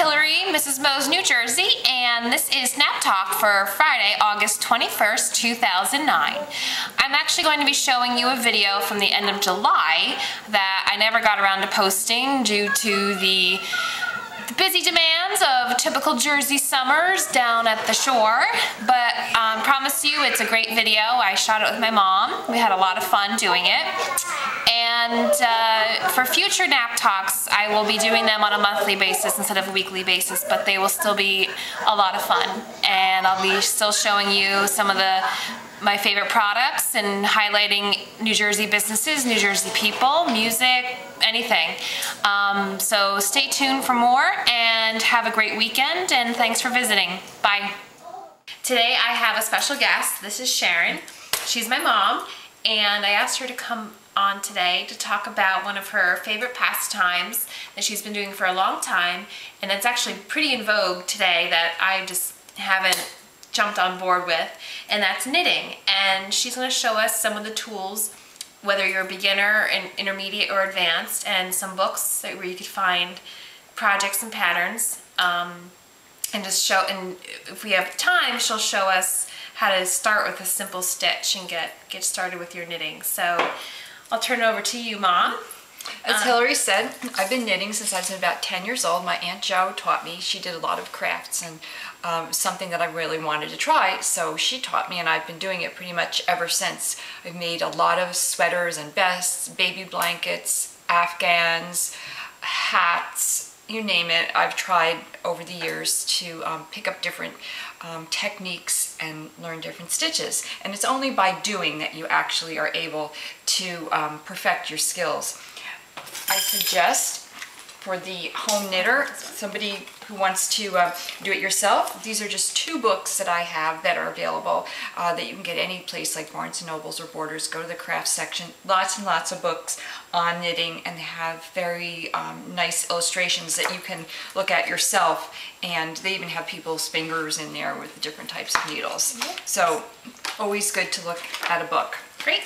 Hillary, Mrs. Mo's New Jersey, and this is Snap Talk for Friday, August 21st, 2009. I'm actually going to be showing you a video from the end of July that I never got around to posting due to the busy demands of typical Jersey summers down at the shore, but promise you it's a great video. I shot it with my mom. We had a lot of fun doing it. And for future nap talks, I will be doing them on a monthly basis instead of a weekly basis, but they will still be a lot of fun. And I'll be still showing you some of my favorite products and highlighting New Jersey businesses, New Jersey people, music, anything. So stay tuned for more and have a great weekend, and thanks for visiting. Bye. Today I have a special guest. This is Sharon. She's my mom, and I asked her to come on today to talk about one of her favorite pastimes that she's been doing for a long time, and it's actually pretty in vogue today that I just haven't jumped on board with, and that's knitting. And she's going to show us some of the tools, whether you're a beginner, and intermediate, or advanced, and some books where you could find projects and patterns, and just show, and if we have time, she'll show us how to start with a simple stitch and get started with your knitting. So I'll turn it over to you, Mom. As Hillary said, I've been knitting since I was about 10 years old. My Aunt Jo taught me. She did a lot of crafts, and something that I really wanted to try, so she taught me, and I've been doing it pretty much ever since. I've made a lot of sweaters and vests, baby blankets, Afghans, hats, you name it. I've tried over the years to pick up different techniques and learn different stitches, and it's only by doing that you actually are able to perfect your skills. I suggest for the home knitter, somebody who wants to do it yourself, these are just 2 books that I have that are available that you can get any place like Barnes & Nobles or Borders. Go to the craft section. Lots and lots of books on knitting, and they have very nice illustrations that you can look at yourself, and they even have people's fingers in there with different types of needles. So always good to look at a book. Great.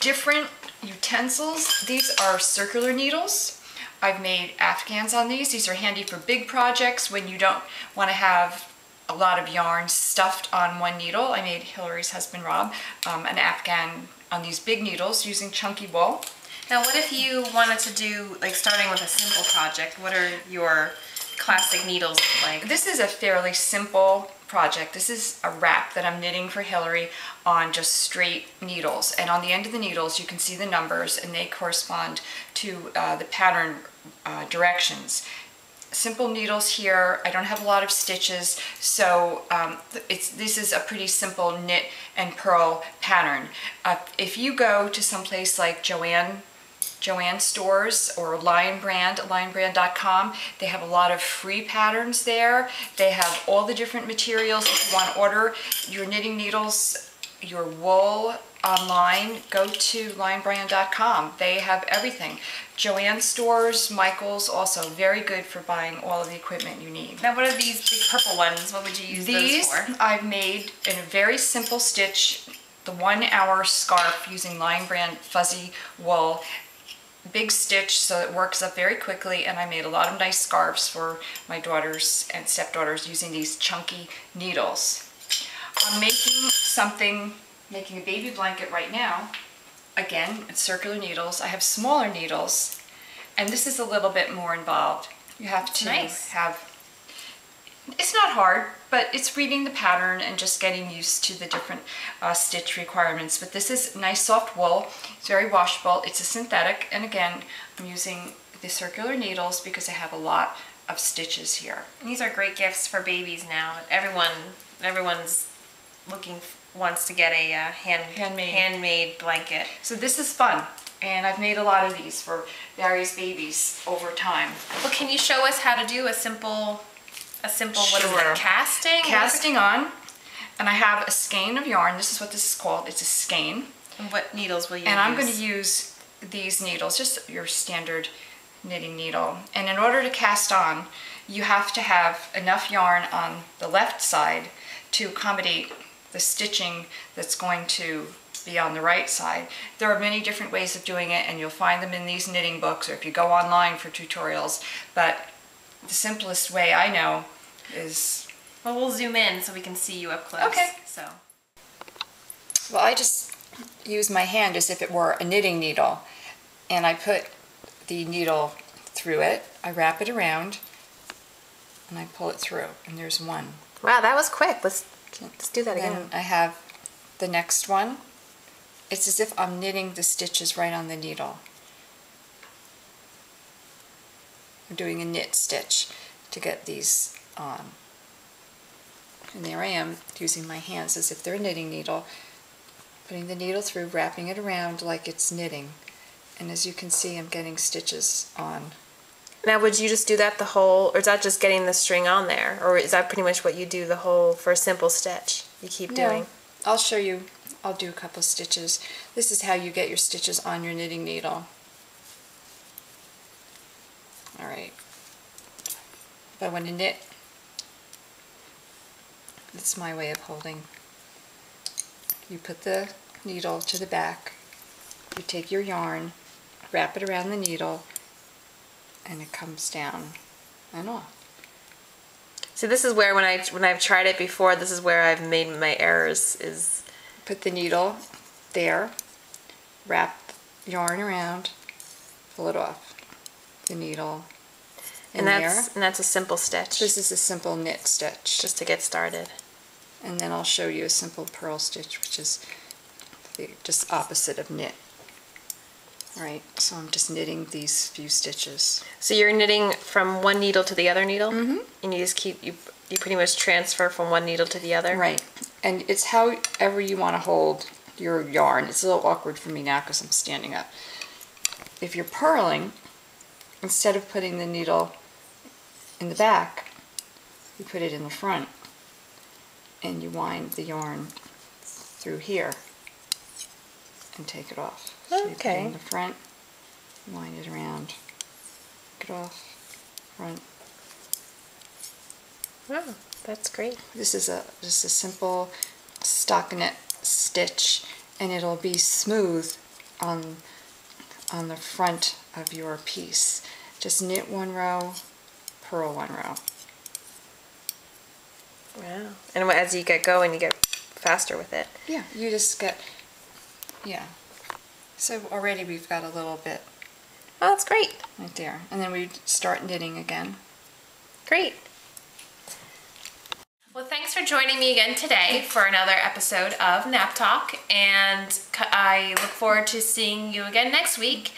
Different utensils. These are circular needles. I've made Afghans on these. These are handy for big projects when you don't want to have a lot of yarn stuffed on one needle. I made Hillary's husband Rob an Afghan on these big needles using chunky wool. Now what if you wanted to do, like, starting with a simple project? What are your classic needles like? This is a fairly simple project. This is a wrap that I'm knitting for Hillary on just straight needles, and on the end of the needles you can see the numbers, and they correspond to the pattern directions. Simple needles here. I don't have a lot of stitches, so this is a pretty simple knit and purl pattern. If you go to some place like Joann stores or Lion Brand, lionbrand.com, they have a lot of free patterns there. They have all the different materials. If you want to order your knitting needles, your wool online, go to lionbrand.com. They have everything. Joann stores, Michael's, also very good for buying all of the equipment you need. Now what are these big purple ones? What would you use those for? These I've made in a very simple stitch, the 1-hour scarf using Lion Brand fuzzy wool. Big stitch, so it works up very quickly, and I made a lot of nice scarves for my daughters and stepdaughters using these chunky needles. I'm making a baby blanket right now. Again, it's circular needles. I have smaller needles, and this is a little bit more involved. You have to it's not hard, but it's reading the pattern and just getting used to the different stitch requirements. But this is nice soft wool. It's very washable. It's a synthetic, and again, I'm using the circular needles because I have a lot of stitches here. And these are great gifts for babies now. Everyone's wants to get a handmade blanket. So this is fun, and I've made a lot of these for various babies over time. Well, can you show us how to do a simple, what is it, casting? Casting on, and I have a skein of yarn. This is what this is called. It's a skein. And what needles will you use? And I'm going to use these needles, just your standard knitting needle. And in order to cast on, you have to have enough yarn on the left side to accommodate the stitching that's going to be on the right side. There are many different ways of doing it, and you'll find them in these knitting books, or if you go online for tutorials, but the simplest way I know is... Well, we'll zoom in so we can see you up close. Okay. So. Well, I just use my hand as if it were a knitting needle, and I put the needle through it, I wrap it around, and I pull it through, and there's one. Wow, that was quick. Let's do that again. Then I have the next one. It's as if I'm knitting the stitches right on the needle. I'm doing a knit stitch to get these on. And there I am, using my hands as if they're a knitting needle, putting the needle through, wrapping it around like it's knitting. And as you can see, I'm getting stitches on. Now, would you just do that the whole, or is that just getting the string on there? Or is that pretty much what you do the whole, for a simple stitch, you keep doing? I'll show you. I'll do a couple of stitches. This is how you get your stitches on your knitting needle. All right. If I want to knit, that's my way of holding. You put the needle to the back, you take your yarn, wrap it around the needle, and it comes down and off. So this is where, when I've tried it before, this is where I've made my errors, is... Put the needle there, wrap yarn around, pull it off. The needle in there. And that's a simple stitch. This is a simple knit stitch. Just to get started. And then I'll show you a simple purl stitch, which is the just opposite of knit. Right, so I'm just knitting these few stitches. So you're knitting from one needle to the other needle? Mm-hmm. And you just keep, you pretty much transfer from one needle to the other? Right, and it's however you want to hold your yarn. It's a little awkward for me now because I'm standing up. If you're purling, instead of putting the needle in the back, you put it in the front, and you wind the yarn through here and take it off. So you put it in the front, wind it around, take it off, front. Wow, that's great. This is just a simple stockinette stitch, and it'll be smooth on the front of your piece. Just knit one row, purl one row. Wow. And as you get going, you get faster with it. Yeah, you just get, yeah. So already we've got a little bit Oh, that's great. right there. And then we start knitting again. Great. Well, thanks for joining me again today for another episode of Nap Talk, and I look forward to seeing you again next week.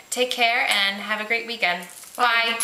Take care and have a great weekend. Bye.